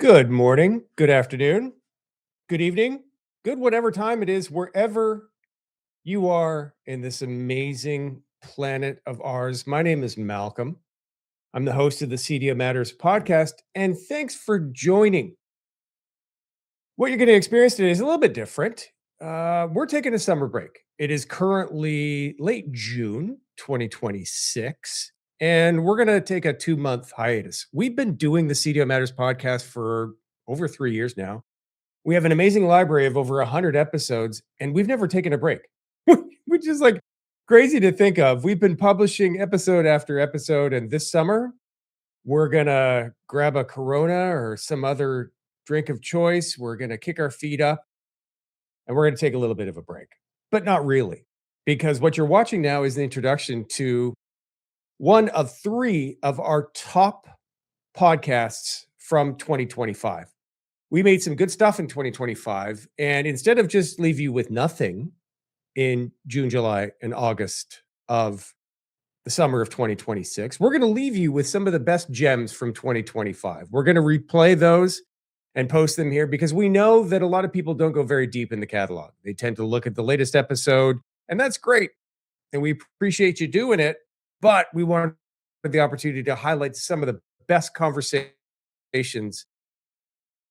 Good morning, good afternoon, good evening, good whatever time it is, wherever you are in this amazing planet of ours. My name is Malcolm. I'm the host of the CDO Matters podcast, and thanks for joining. What you're going to experience today is a little bit different. We're taking a summer break. It is currently late June 2026, and we're going to take a 2-month hiatus. We've been doing the CDO Matters podcast for over 3 years now. We have an amazing library of over 100 episodes, and we've never taken a break, which is like crazy to think of. We've been publishing episode after episode, and this summer, we're going to grab a Corona or some other drink of choice. We're going to kick our feet up, and we're going to take a little bit of a break, but not really, because what you're watching now is the introduction to one of 3 of our top podcasts from 2025. We made some good stuff in 2025. And instead of just leave you with nothing in June, July, and August of the summer of 2026, we're going to leave you with some of the best gems from 2025. We're going to replay those and post them here because we know that a lot of people don't go very deep in the catalog. They tend to look at the latest episode, and that's great. And we appreciate you doing it. But we want the opportunity to highlight some of the best conversations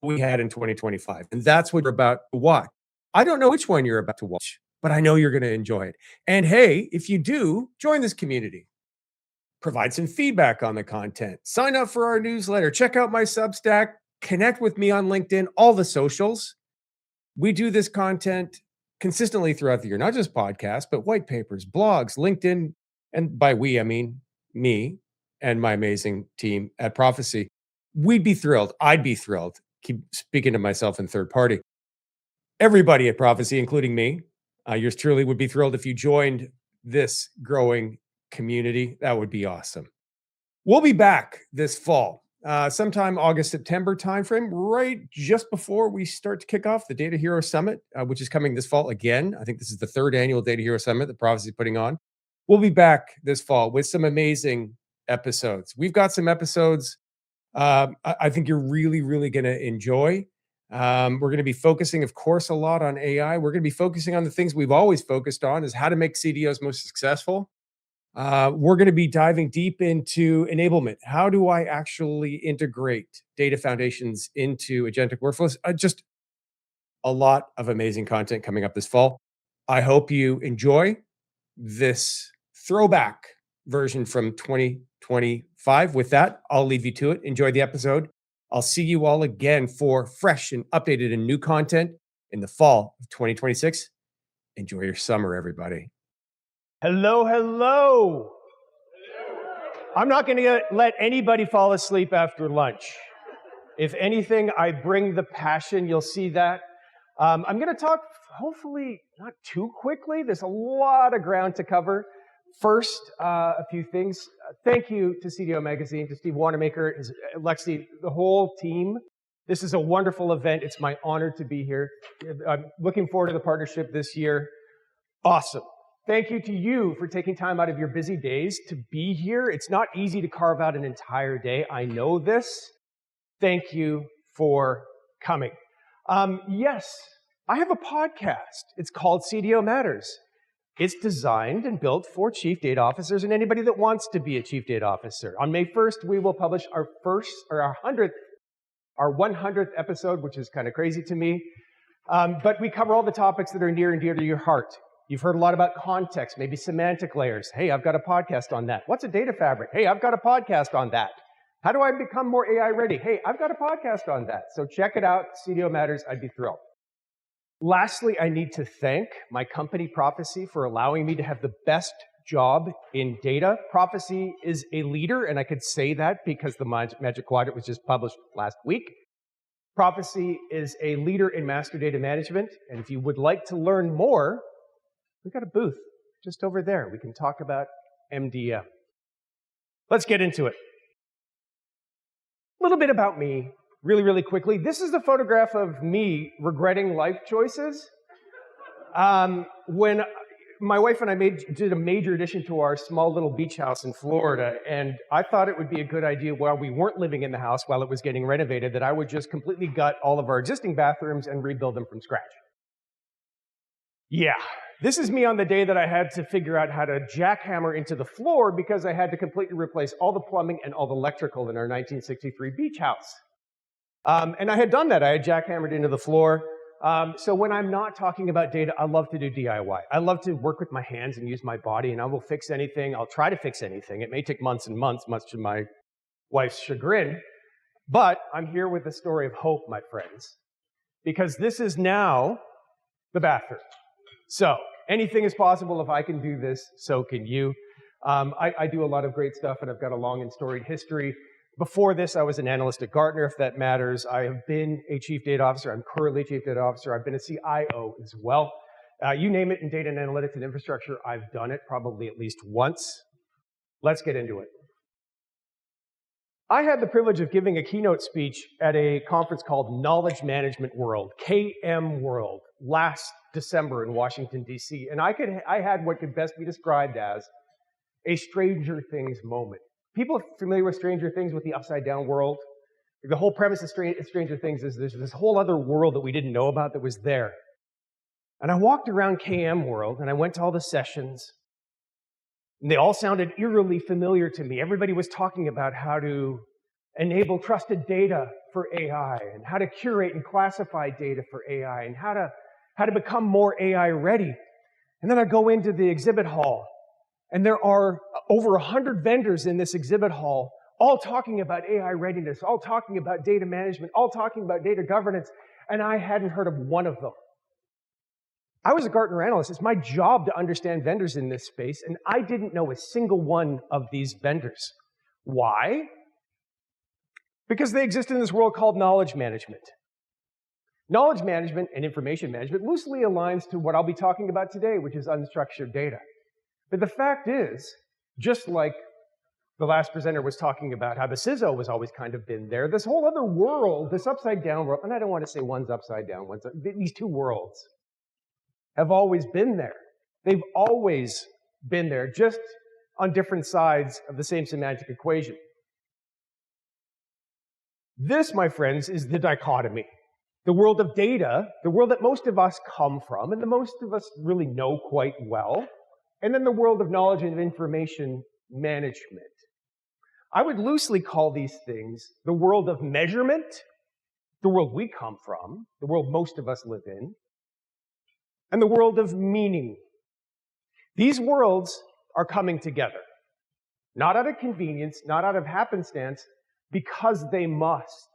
we had in 2025. And that's what you're about to watch. I don't know which one you're about to watch, but I know you're going to enjoy it. And hey, if you do, join this community. Provide some feedback on the content. Sign up for our newsletter. Check out my Substack. Connect with me on LinkedIn, all the socials. We do this content consistently throughout the year, not just podcasts, but white papers, blogs, LinkedIn. And by we, I mean me and my amazing team at Profisee. We'd be thrilled. I'd be thrilled. Keep speaking to myself in third party. Everybody at Profisee, including me, yours truly, would be thrilled if you joined this growing community. That would be awesome. We'll be back this fall, sometime August, September timeframe, right just before we start to kick off the Data Hero Summit, which is coming this fall again. I think this is the 3rd annual Data Hero Summit that Profisee is putting on. We'll be back this fall with some amazing episodes. We've got some episodes I think you're really, really going to enjoy. We're going to be focusing, of course, a lot on AI. We're going to be focusing on the things we've always focused on, is how to make CDOs most successful. We're going to be diving deep into enablement. How do I actually integrate data foundations into agentic workflows? Just a lot of amazing content coming up this fall. I hope you enjoy this throwback version from 2025. With that, I'll leave you to it. Enjoy the episode. I'll see you all again for fresh and updated and new content in the fall of 2026. Enjoy your summer, everybody. Hello, hello. I'm not going to let anybody fall asleep after lunch. If anything, I bring the passion. You'll see that. I'm going to talk, hopefully not too quickly. There's a lot of ground to cover. First, a few things. Thank you to CDO Magazine, to Steve Wanamaker, Lexi, the whole team. This is a wonderful event. It's my honor to be here. I'm looking forward to the partnership this year. Awesome. Thank you to you for taking time out of your busy days to be here. It's not easy to carve out an entire day. I know this. Thank you for coming. Yes, I have a podcast. It's called CDO Matters. It's designed and built for chief data officers and anybody that wants to be a chief data officer. On May 1st, we will publish our 100th episode, which is kind of crazy to me. But we cover all the topics that are near and dear to your heart. You've heard a lot about context, maybe semantic layers. Hey, I've got a podcast on that. What's a data fabric? Hey, I've got a podcast on that. How do I become more AI ready? Hey, I've got a podcast on that. So check it out. CDO Matters. I'd be thrilled. Lastly, I need to thank my company, Profisee, for allowing me to have the best job in data. Profisee is a leader, and I could say that because the Magic Quadrant was just published last week. Profisee is a leader in master data management, and if you would like to learn more, we've got a booth just over there. We can talk about MDM. Let's get into it. A little bit about me, really, really quickly. This is a photograph of me regretting life choices. When my wife and I did a major addition to our small little beach house in Florida, and I thought it would be a good idea while we weren't living in the house, while it was getting renovated, that I would just completely gut all of our existing bathrooms and rebuild them from scratch. Yeah, this is me on the day that I had to figure out how to jackhammer into the floor because I had to completely replace all the plumbing and all the electrical in our 1963 beach house. And I had done that. I had jackhammered into the floor. So when I'm not talking about data, I love to do DIY. I love to work with my hands and use my body, and I will fix anything. I'll try to fix anything. It may take months and months, much to my wife's chagrin. But I'm here with a story of hope, my friends, because this is now the bathroom. So anything is possible. If I can do this, so can you. I do a lot of great stuff, and I've got a long and storied history. Before this, I was an analyst at Gartner, if that matters. I have been a chief data officer. I'm currently chief data officer. I've been a CIO as well. You name it in data and analytics and infrastructure, I've done it probably at least once. Let's get into it. I had the privilege of giving a keynote speech at a conference called Knowledge Management World, KM World, last December in Washington, D.C. And I had what could best be described as a Stranger Things moment. People are familiar with Stranger Things, with the upside-down world. The whole premise of Stranger Things is there's this whole other world that we didn't know about that was there. And I walked around KM World, and I went to all the sessions, and they all sounded eerily familiar to me. Everybody was talking about how to enable trusted data for AI, and how to curate and classify data for AI, and how to become more AI ready. And then I go into the exhibit hall, and there are over 100 vendors in this exhibit hall, all talking about AI readiness, all talking about data management, all talking about data governance, and I hadn't heard of one of them. I was a Gartner analyst. It's my job to understand vendors in this space, and I didn't know a single one of these vendors. Why? Because they exist in this world called knowledge management. Knowledge management and information management loosely aligns to what I'll be talking about today, which is unstructured data. But the fact is, just like the last presenter was talking about how the CDO has always kind of been there, this whole other world, this upside-down world, and I don't want to say one's upside down, these two worlds have always been there. They've always been there, just on different sides of the same semantic equation. This, my friends, is the dichotomy. The world of data, the world that most of us come from, and that most of us really know quite well, and then the world of knowledge and information management. I would loosely call these things the world of measurement, the world we come from, the world most of us live in, and the world of meaning. These worlds are coming together, not out of convenience, not out of happenstance, because they must.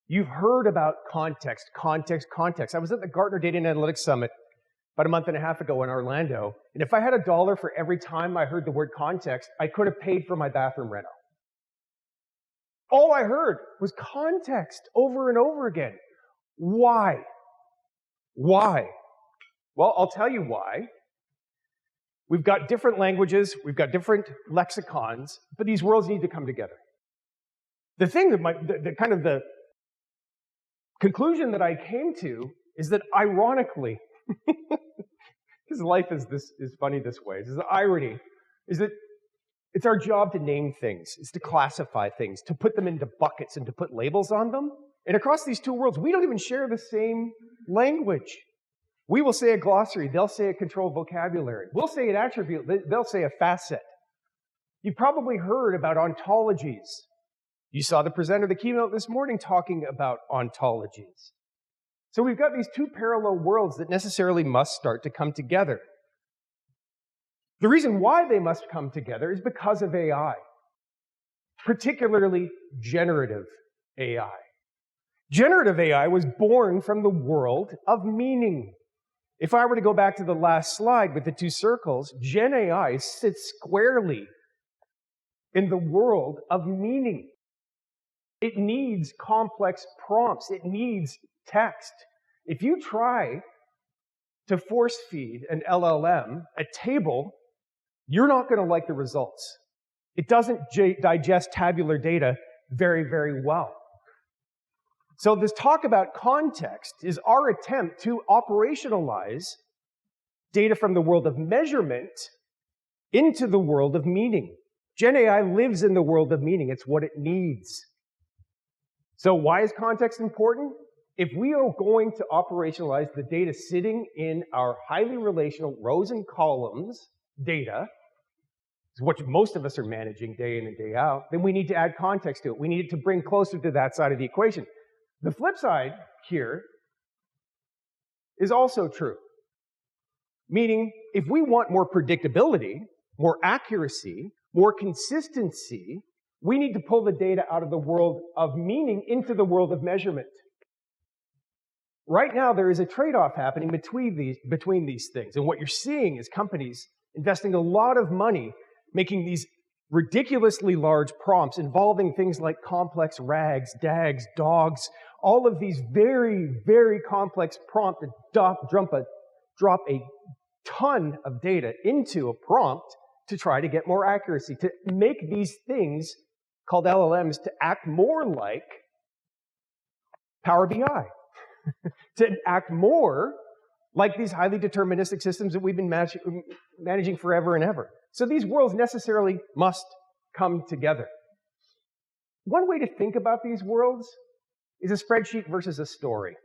You've heard about context, context, context. I was at the Gartner Data and Analytics Summit about a month and a half ago in Orlando, and if I had $1 for every time I heard the word context, I could have paid for my bathroom reno. All I heard was context over and over again. Why? Why? Well, I'll tell you why. We've got different languages, we've got different lexicons, but these worlds need to come together. The thing that the conclusion that I came to is that ironically, because life is funny this way, this is the irony, is that it's our job to name things, is to classify things, to put them into buckets and to put labels on them. And across these two worlds, we don't even share the same language. We will say a glossary, they'll say a controlled vocabulary. We'll say an attribute, they'll say a facet. You've probably heard about ontologies. You saw the presenter of the keynote this morning talking about ontologies. So we've got these two parallel worlds that necessarily must start to come together. The reason why they must come together is because of AI, particularly generative AI. Generative AI was born from the world of meaning. If I were to go back to the last slide with the two circles, Gen AI sits squarely in the world of meaning. It needs complex prompts. It needs text. If you try to force feed an LLM a table, you're not going to like the results. It doesn't digest tabular data very, very well. So this talk about context is our attempt to operationalize data from the world of measurement into the world of meaning. Gen AI lives in the world of meaning. It's what it needs. So why is context important? If we are going to operationalize the data sitting in our highly relational rows and columns data, what most of us are managing day in and day out, then we need to add context to it. We need to bring closer to that side of the equation. The flip side here is also true. Meaning, if we want more predictability, more accuracy, more consistency, we need to pull the data out of the world of meaning into the world of measurement. Right now, there is a trade-off happening between these things. And what you're seeing is companies investing a lot of money making these ridiculously large prompts involving things like complex RAGs, DAGs, dogs, all of these very, very complex prompts that drop a ton of data into a prompt to try to get more accuracy, to make these things called LLMs to act more like Power BI, to act more like these highly deterministic systems that we've been managing forever and ever. So these worlds necessarily must come together. One way to think about these worlds is a spreadsheet versus a story.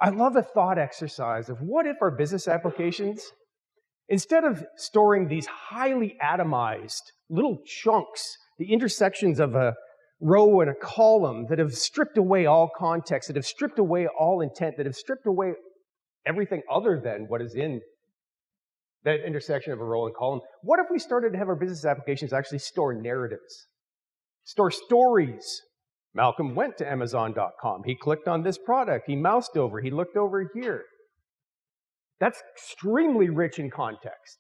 I love a thought exercise of what if our business applications, instead of storing these highly atomized little chunks, the intersections of a row and a column that have stripped away all context, that have stripped away all intent, that have stripped away everything other than what is in that intersection of a row and column. What if we started to have our business applications actually store narratives, store stories? Malcolm went to Amazon.com. He clicked on this product. He moused over. He looked over here. That's extremely rich in context.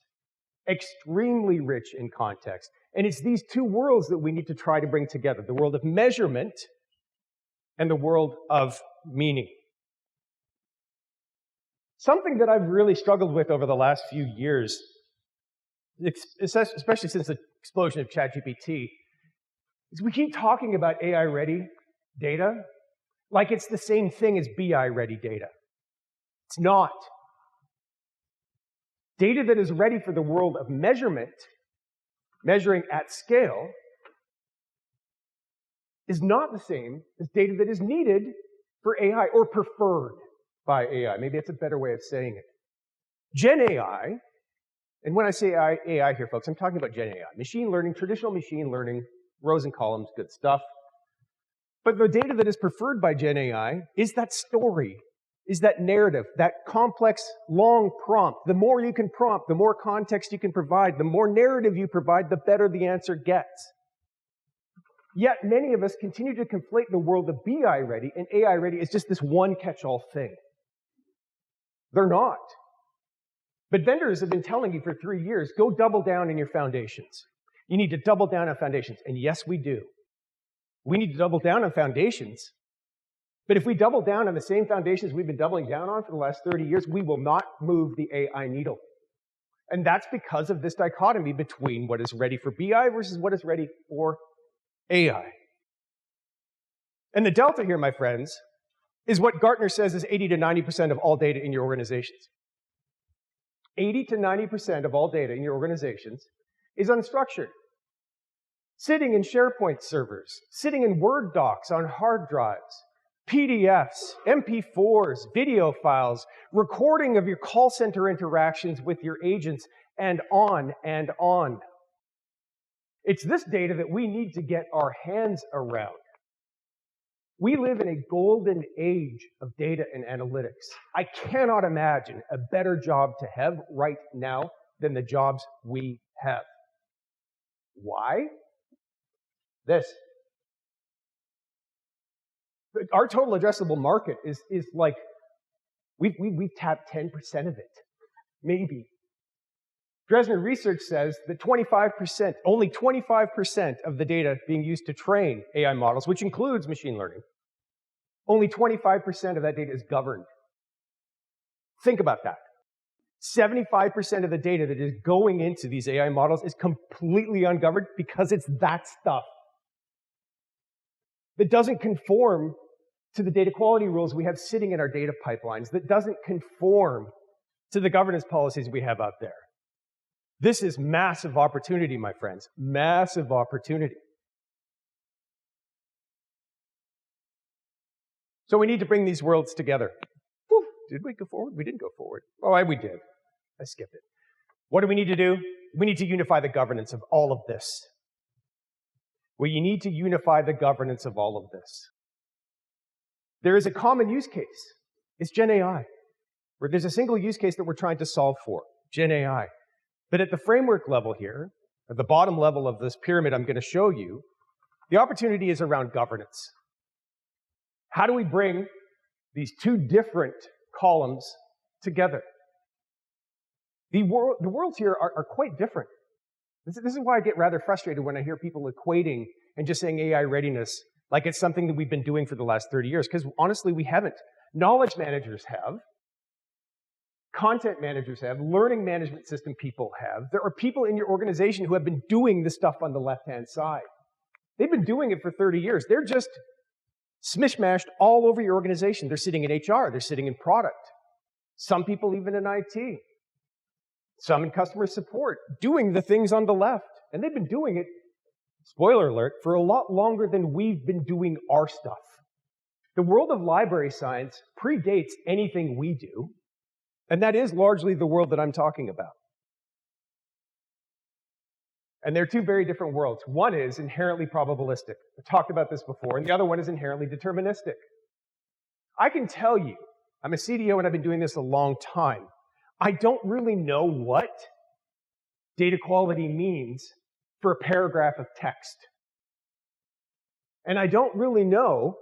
Extremely rich in context. And it's these two worlds that we need to try to bring together, the world of measurement and the world of meaning. Something that I've really struggled with over the last few years, especially since the explosion of ChatGPT, is we keep talking about AI-ready data like it's the same thing as BI-ready data. It's not. Data that is ready for the world of measurement, measuring at scale, is not the same as data that is needed for AI or preferred by AI. Maybe that's a better way of saying it. Gen AI, and when I say AI here, folks, I'm talking about Gen AI. Machine learning, traditional machine learning, rows and columns, good stuff. But the data that is preferred by Gen AI is that story, is that narrative, that complex, long prompt. The more you can prompt, the more context you can provide, the more narrative you provide, the better the answer gets. Yet many of us continue to conflate the world of BI-ready and AI-ready as just this one catch-all thing. They're not. But vendors have been telling you for 3 years, go double down in your foundations. You need to double down on foundations. And yes, we do. We need to double down on foundations. But if we double down on the same foundations we've been doubling down on for the last 30 years, we will not move the AI needle. And that's because of this dichotomy between what is ready for BI versus what is ready for AI. And the delta here, my friends, is what Gartner says is 80 to 90% of all data in your organizations. 80 to 90% of all data in your organizations is unstructured. Sitting in SharePoint servers, sitting in Word docs on hard drives, PDFs, MP4s, video files, recording of your call center interactions with your agents, and on and on. It's this data that we need to get our hands around. We live in a golden age of data and analytics. I cannot imagine a better job to have right now than the jobs we have. Why? This. Our total addressable market is like, we've tapped 10% of it, maybe. Dresner Research says that 25%, only 25% of the data being used to train AI models, which includes machine learning, only 25% of that data is governed. Think about that. 75% of the data that is going into these AI models is completely ungoverned because it's that stuff that doesn't conform to the data quality rules we have sitting in our data pipelines, that doesn't conform to the governance policies we have out there. This is massive opportunity, my friends, massive opportunity. So we need to bring these worlds together. Whew, did we go forward? We didn't go forward. Oh, we did. I skipped it. What do we need to do? We need to unify the governance of all of this. We need to unify the governance of all of this. There is a common use case. It's Gen AI, where there's a single use case that we're trying to solve for, Gen AI. But at the framework level here, at the bottom level of this pyramid I'm going to show you, the opportunity is around governance. How do we bring these two different columns together? The worlds here are quite different. This is why I get rather frustrated when I hear people equating and just saying AI readiness like it's something that we've been doing for the last 30 years, because honestly, we haven't. Knowledge managers have. Content managers have. Learning management system people have. There are people in your organization who have been doing the stuff on the left-hand side. They've been doing it for 30 years. They're just smishmashed all over your organization. They're sitting in HR. They're sitting in product. Some people even in IT. Some in customer support, doing the things on the left. And they've been doing it, spoiler alert, for a lot longer than we've been doing our stuff. The world of library science predates anything we do, and that is largely the world that I'm talking about. And they're two very different worlds. One is inherently probabilistic. I've talked about this before, and the other one is inherently deterministic. I can tell you, I'm a CDO and I've been doing this a long time. I don't really know what data quality means for a paragraph of text. And I don't really know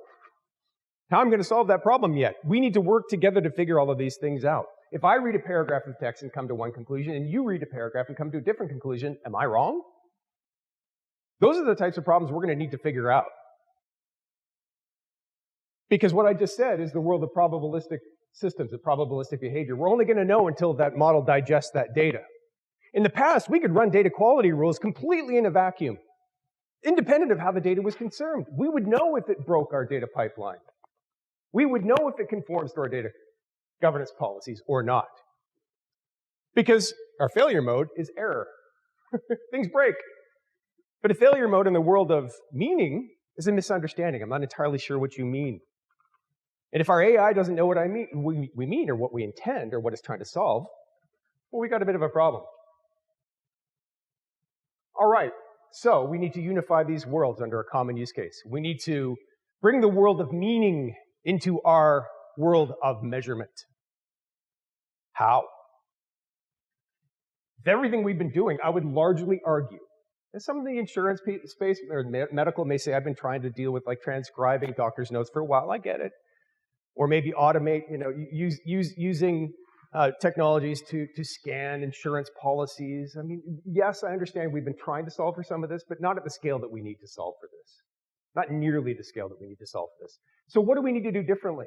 how I'm going to solve that problem yet. We need to work together to figure all of these things out. If I read a paragraph of text and come to one conclusion, and you read a paragraph and come to a different conclusion, am I wrong? Those are the types of problems we're going to need to figure out. Because what I just said is the world of probabilistic systems, of probabilistic behavior. We're only going to know until that model digests that data. In the past, we could run data quality rules completely in a vacuum, independent of how the data was concerned. We would know if it broke our data pipeline. We would know if it conforms to our data governance policies or not. Because our failure mode is error. Things break. But a failure mode in the world of meaning is a misunderstanding. I'm not entirely sure what you mean. And if our AI doesn't know what we mean or what we intend or what it's trying to solve, well, we got a bit of a problem. All right, so we need to unify these worlds under a common use case. We need to bring the world of meaning into our world of measurement. How? With everything we've been doing, I would largely argue, and some of the insurance space or medical may say, I've been trying to deal with like transcribing doctor's notes for a while. I get it. Or maybe automate, using technologies to scan insurance policies. I mean, yes, I understand we've been trying to solve for some of this, but not at the scale that we need to solve for this. Not nearly the scale that we need to solve for this. So what do we need to do differently?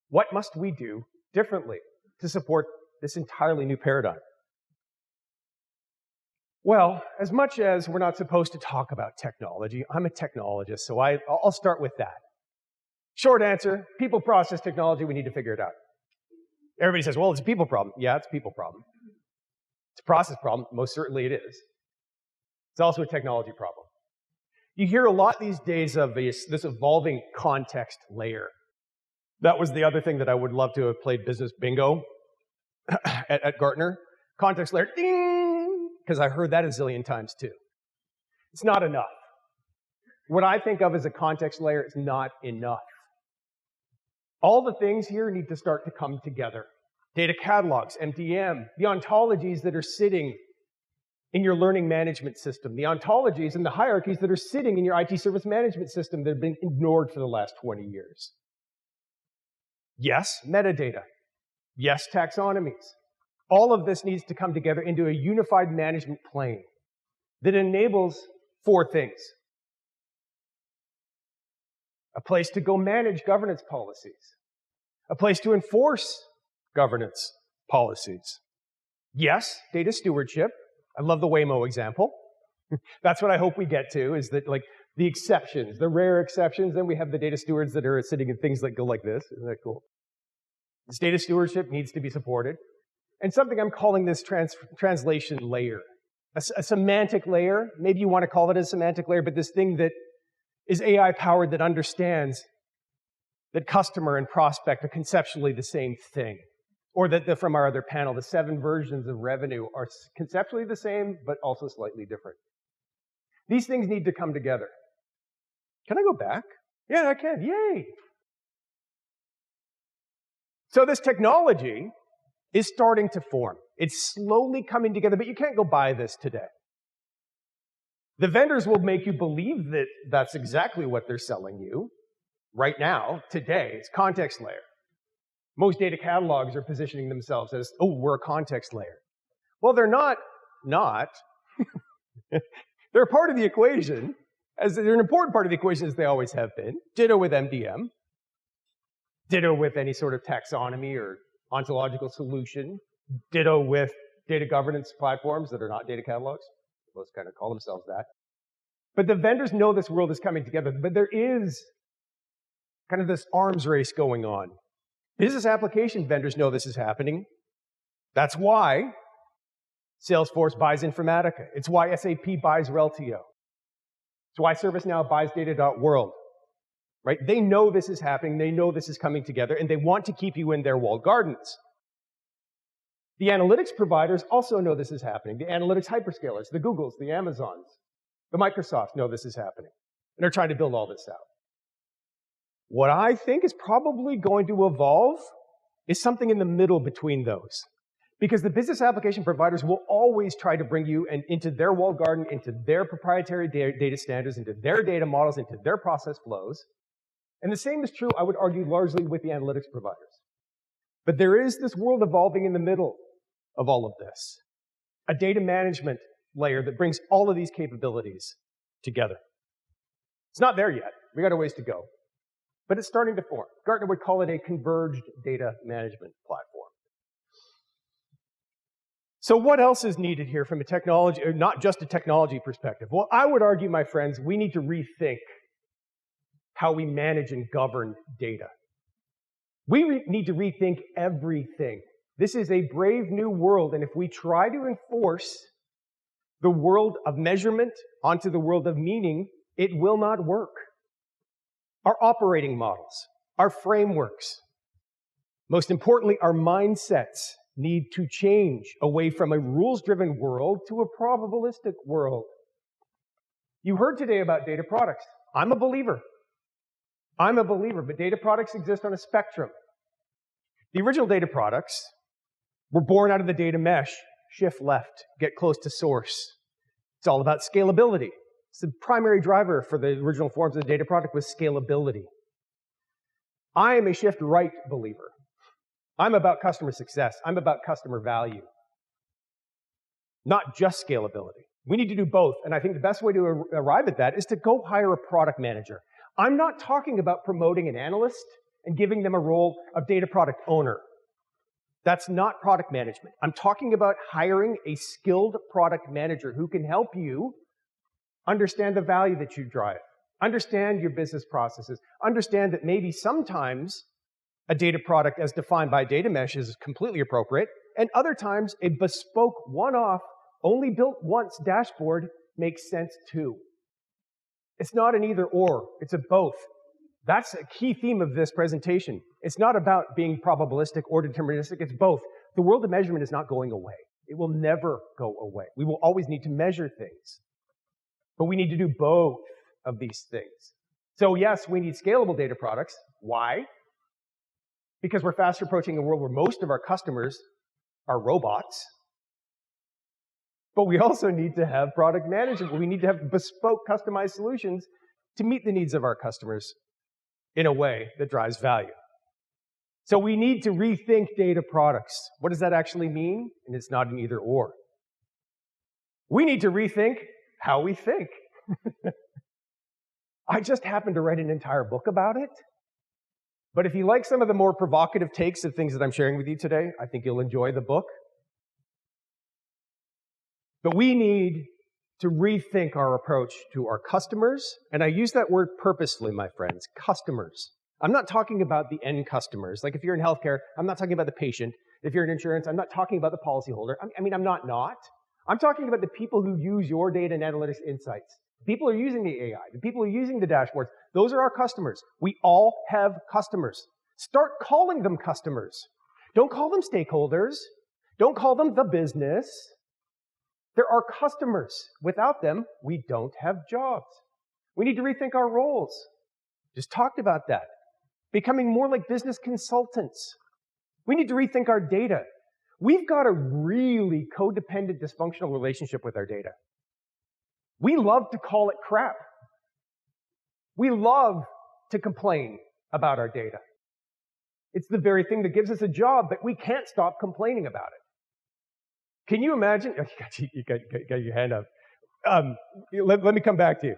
What must we do differently to support this entirely new paradigm? Well, as much as we're not supposed to talk about technology, I'm a technologist, so I'll start with that. Short answer, people process technology, we need to figure it out. Everybody says, well, it's a people problem. Yeah, it's a people problem. It's a process problem. Most certainly it is. It's also a technology problem. You hear a lot these days of this evolving context layer. That was the other thing that I would love to have played business bingo at Gartner. Context layer, ding, because I heard that a zillion times too. It's not enough. What I think of as a context layer is not enough. All the things here need to start to come together. Data catalogs, MDM, the ontologies that are sitting in your learning management system, the ontologies and the hierarchies that are sitting in your IT service management system that have been ignored for the last 20 years. Yes, metadata. Yes, taxonomies. All of this needs to come together into a unified management plane that enables four things. A place to go manage governance policies. A place to enforce governance policies. Yes, data stewardship. I love the Waymo example. That's what I hope we get to, is that like the exceptions, the rare exceptions, then we have the data stewards that are sitting in things that go like this. Isn't that cool? This data stewardship needs to be supported. And something I'm calling this translation layer, a semantic layer. Maybe you want to call it a semantic layer, but this thing that is AI powered that understands that customer and prospect are conceptually the same thing. Or that from our other panel, the 7 versions of revenue are conceptually the same, but also slightly different. These things need to come together. Can I go back? Yeah, I can. Yay! So this technology is starting to form. It's slowly coming together, but you can't go buy this today. The vendors will make you believe that that's exactly what they're selling you right now, today. It's context layer. Most data catalogs are positioning themselves as, oh, we're a context layer. Well, they're not. They're a part of the equation, as they're an important part of the equation as they always have been. Ditto with MDM. Ditto with any sort of taxonomy or ontological solution. Ditto with data governance platforms that are not data catalogs. Most kind of call themselves that. But the vendors know this world is coming together, but there is kind of this arms race going on. Business application vendors know this is happening. That's why Salesforce buys Informatica. It's why SAP buys Reltio. It's why ServiceNow buys Data.World. Right? They know this is happening. They know this is coming together, and they want to keep you in their walled gardens. The analytics providers also know this is happening. The analytics hyperscalers, the Googles, the Amazons, the Microsofts know this is happening, and they're trying to build all this out. What I think is probably going to evolve is something in the middle between those. Because the business application providers will always try to bring you into their walled garden, into their proprietary data standards, into their data models, into their process flows. And the same is true, I would argue, largely with the analytics providers. But there is this world evolving in the middle of all of this. A data management layer that brings all of these capabilities together. It's not there yet. We got a ways to go. But it's starting to form. Gartner would call it a converged data management platform. So what else is needed here from a technology, or not just a technology perspective? Well, I would argue, my friends, we need to rethink how we manage and govern data. We need to rethink everything. This is a brave new world, and if we try to enforce the world of measurement onto the world of meaning, it will not work. Our operating models, our frameworks, most importantly, our mindsets need to change away from a rules-driven world to a probabilistic world. You heard today about data products. I'm a believer, but data products exist on a spectrum. The original data products were born out of the data mesh, shift left, get close to source. It's all about scalability. The primary driver for the original forms of the data product was scalability. I am a shift right believer. I'm about customer success. I'm about customer value, not just scalability. We need to do both, and I think the best way to arrive at that is to go hire a product manager. I'm not talking about promoting an analyst and giving them a role of data product owner. That's not product management. I'm talking about hiring a skilled product manager who can help you understand the value that you drive, understand your business processes, understand that maybe sometimes a data product as defined by data mesh is completely appropriate, and other times a bespoke, one-off, only built once dashboard makes sense too. It's not an either or, it's a both. That's a key theme of this presentation. It's not about being probabilistic or deterministic, it's both. The world of measurement is not going away. It will never go away. We will always need to measure things. But we need to do both of these things. So yes, we need scalable data products. Why? Because we're fast approaching a world where most of our customers are robots. But we also need to have product management. We need to have bespoke, customized solutions to meet the needs of our customers in a way that drives value. So we need to rethink data products. What does that actually mean? And it's not an either or. We need to rethink how we think. I just happened to write an entire book about it. But if you like some of the more provocative takes of things that I'm sharing with you today, I think you'll enjoy the book. But we need to rethink our approach to our customers, and I use that word purposefully, my friends, customers. I'm not talking about the end customers. Like if you're in healthcare, I'm not talking about the patient. If you're in insurance, I'm not talking about the policyholder. I'm not. I'm talking about the people who use your data and analytics insights. People are using the AI. The people who are using the dashboards. Those are our customers. We all have customers. Start calling them customers. Don't call them stakeholders. Don't call them the business. They're our customers. Without them, we don't have jobs. We need to rethink our roles. Just talked about that. Becoming more like business consultants. We need to rethink our data. We've got a really codependent, dysfunctional relationship with our data. We love to call it crap. We love to complain about our data. It's the very thing that gives us a job, but we can't stop complaining about it. Can you imagine? Oh, you got your hand up. Let me come back to you.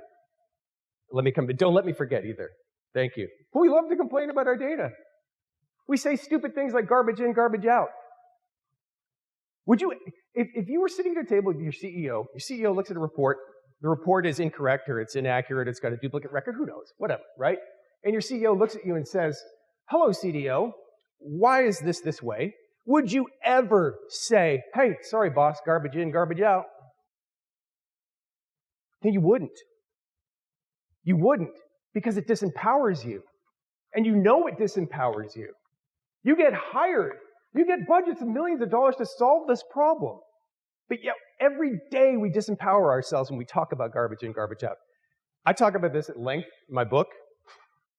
Don't let me forget either. Thank you. But we love to complain about our data. We say stupid things like garbage in, garbage out. Would you, if you were sitting at a table with your CEO looks at a report, the report is incorrect or it's inaccurate, it's got a duplicate record, who knows, whatever, right? And your CEO looks at you and says, hello, CDO, why is this way? Would you ever say, hey, sorry, boss, garbage in, garbage out? No, you wouldn't. You wouldn't, because it disempowers you. And you know it disempowers you. You get hired. You get budgets of millions of dollars to solve this problem. But yet, every day we disempower ourselves when we talk about garbage in, garbage out. I talk about this at length in my book.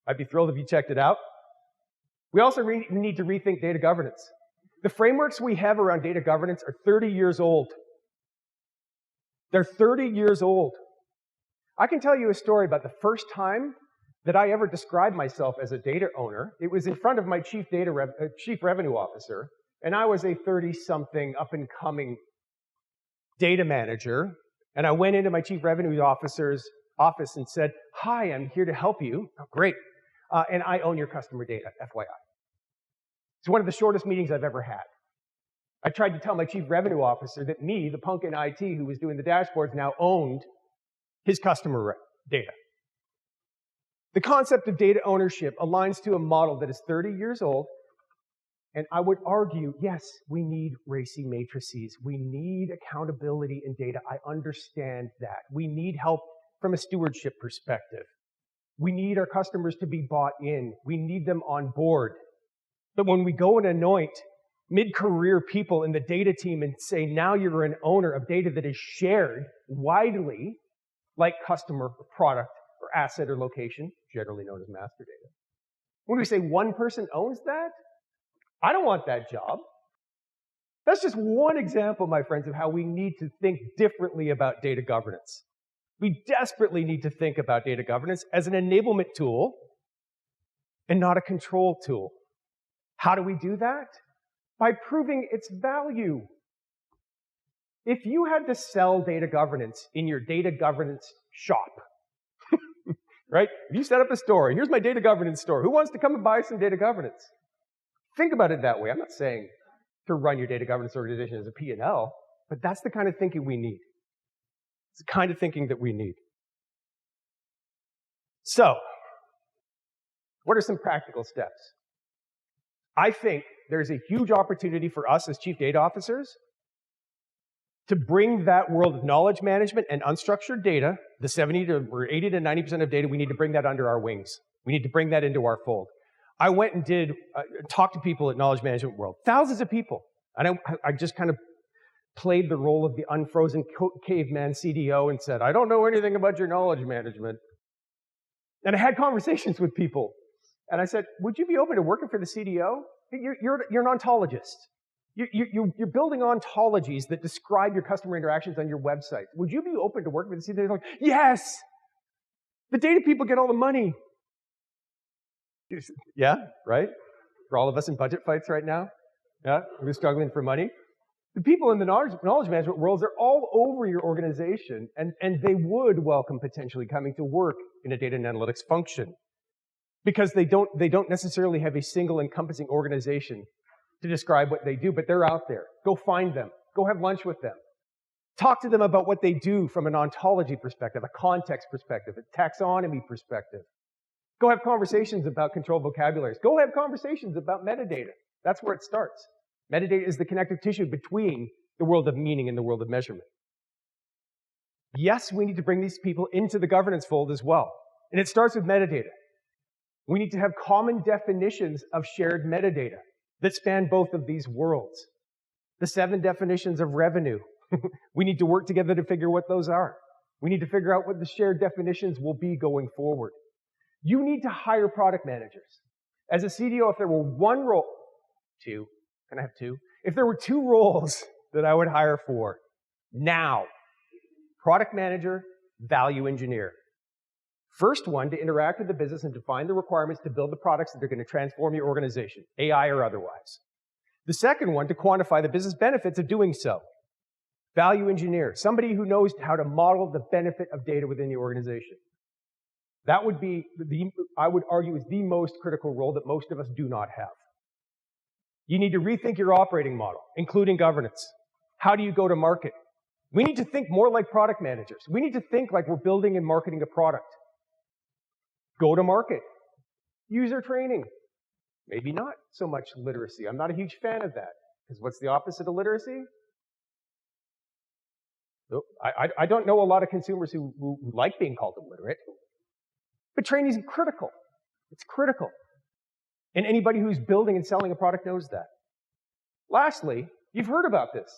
I'd be thrilled if you checked it out. We also need to rethink data governance. The frameworks we have around data governance are 30 years old. They're 30 years old. I can tell you a story about the first time that I ever described myself as a data owner. It was in front of my chief revenue officer, and I was a 30-something up-and-coming data manager. And I went into my chief revenue officer's office and said, hi, I'm here to help you. Oh, great. And I own your customer data, FYI. It's one of the shortest meetings I've ever had. I tried to tell my chief revenue officer that me, the punk in IT who was doing the dashboards, now owned his customer data. The concept of data ownership aligns to a model that is 30 years old, and I would argue, yes, we need RACI matrices. We need accountability in data. I understand that. We need help from a stewardship perspective. We need our customers to be bought in. We need them on board. But when we go and anoint mid-career people in the data team and say, now you're an owner of data that is shared widely, like customer, or product, or asset, or location, generally known as master data. When we say one person owns that, I don't want that job. That's just one example, my friends, of how we need to think differently about data governance. We desperately need to think about data governance as an enablement tool and not a control tool. How do we do that? By proving its value. If you had to sell data governance in your data governance shop, right? If you set up a store, here's my data governance store. Who wants to come and buy some data governance? Think about it that way. I'm not saying to run your data governance organization as a P&L, but that's the kind of thinking we need. It's the kind of thinking that we need. So, what are some practical steps? I think there's a huge opportunity for us as chief data officers to bring that world of knowledge management and unstructured data, the 80 to 90% of data, we need to bring that under our wings. We need to bring that into our fold. I went and did talk to people at Knowledge Management World, thousands of people. And I just kind of played the role of the unfrozen caveman CDO and said, I don't know anything about your knowledge management. And I had conversations with people. And I said, would you be open to working for the CDO? You're an ontologist. You're building ontologies that describe your customer interactions on your website. Would you be open to working with the CDO? They're like, yes! The data people get all the money. Yeah, right? For all of us in budget fights right now, yeah, we're struggling for money. The people in the knowledge management world, they're all over your organization, and they would welcome potentially coming to work in a data and analytics function because they don't necessarily have a single encompassing organization to describe what they do, but they're out there. Go find them. Go have lunch with them. Talk to them about what they do from an ontology perspective, a context perspective, a taxonomy perspective. Go have conversations about controlled vocabularies. Go have conversations about metadata. That's where it starts. Metadata is the connective tissue between the world of meaning and the world of measurement. Yes, we need to bring these people into the governance fold as well. And it starts with metadata. We need to have common definitions of shared metadata that span both of these worlds. The 7 definitions of revenue. We need to work together to figure what those are. We need to figure out what the shared definitions will be going forward. You need to hire product managers. As a CDO, if there were one role, two, can I have two? If there were 2 roles that I would hire for now, product manager, value engineer. First one, to interact with the business and define the requirements to build the products that are going to transform your organization, AI or otherwise. The second one, to quantify the business benefits of doing so. Value engineer, somebody who knows how to model the benefit of data within the organization. That would be, I would argue, is the most critical role that most of us do not have. You need to rethink your operating model, including governance. How do you go to market? We need to think more like product managers. We need to think like we're building and marketing a product. Go to market. User training. Maybe not so much literacy. I'm not a huge fan of that. Because what's the opposite of literacy? I don't know a lot of consumers who like being called illiterate. But training is critical. It's critical. And anybody who's building and selling a product knows that. Lastly, you've heard about this.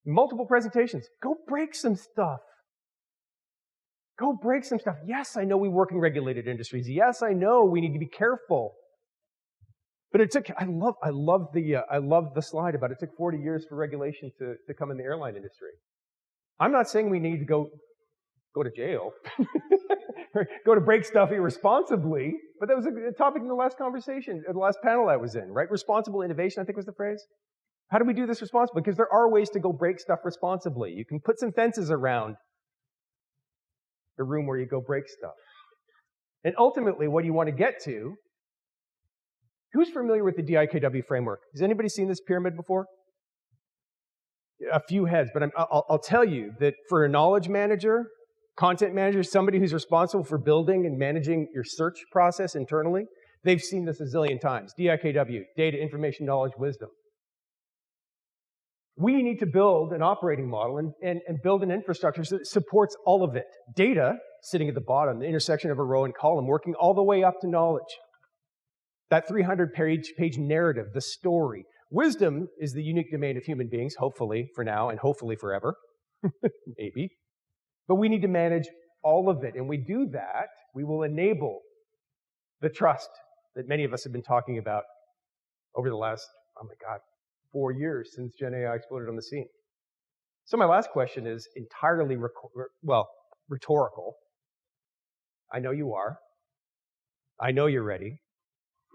Multiple presentations. Go break some stuff. Go break some stuff. Yes, I know we work in regulated industries. Yes, I know we need to be careful. But it took, I love the slide about it took 40 years for regulation to come in the airline industry. I'm not saying we need to go to jail, go to break stuff irresponsibly, but that was a topic in the last conversation, the last panel I was in, right? Responsible innovation, I think was the phrase. How do we do this responsibly? Because there are ways to go break stuff responsibly. You can put some fences around the room where you go break stuff. And ultimately, what you want to get to, who's familiar with the DIKW framework? Has anybody seen this pyramid before? A few heads, but I'll tell you that for a knowledge manager, content manager, somebody who's responsible for building and managing your search process internally, they've seen this a zillion times. DIKW, data, information, knowledge, wisdom. We need to build an operating model and build an infrastructure that supports all of it. Data, sitting at the bottom, the intersection of a row and column, working all the way up to knowledge. That 300-page narrative, the story. Wisdom is the unique domain of human beings, hopefully for now and hopefully forever. Maybe. But we need to manage all of it. And we do that, we will enable the trust that many of us have been talking about over the last, 4 years since Gen AI exploded on the scene. So my last question is entirely, rhetorical. I know you are. I know you're ready.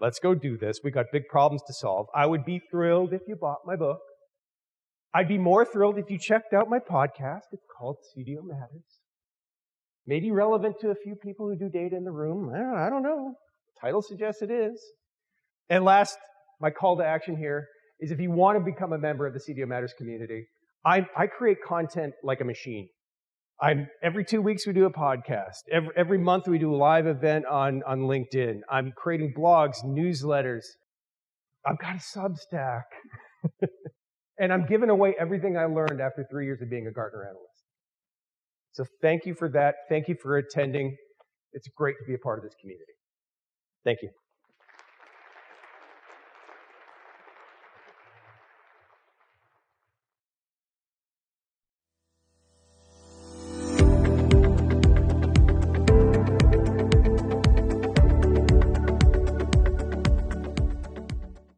Let's go do this. We got big problems to solve. I would be thrilled if you bought my book. I'd be more thrilled if you checked out my podcast. It's called CDO Matters. Maybe relevant to a few people who do data in the room. I don't know. Title suggests it is. And last, my call to action here is if you want to become a member of the CDO Matters community, I create content like a machine. Every 2 weeks we do a podcast. Every month we do a live event on LinkedIn. I'm creating blogs, newsletters. I've got a Substack. And I'm giving away everything I learned after 3 years of being a Gartner analyst. So thank you for that. Thank you for attending. It's great to be a part of this community. Thank you.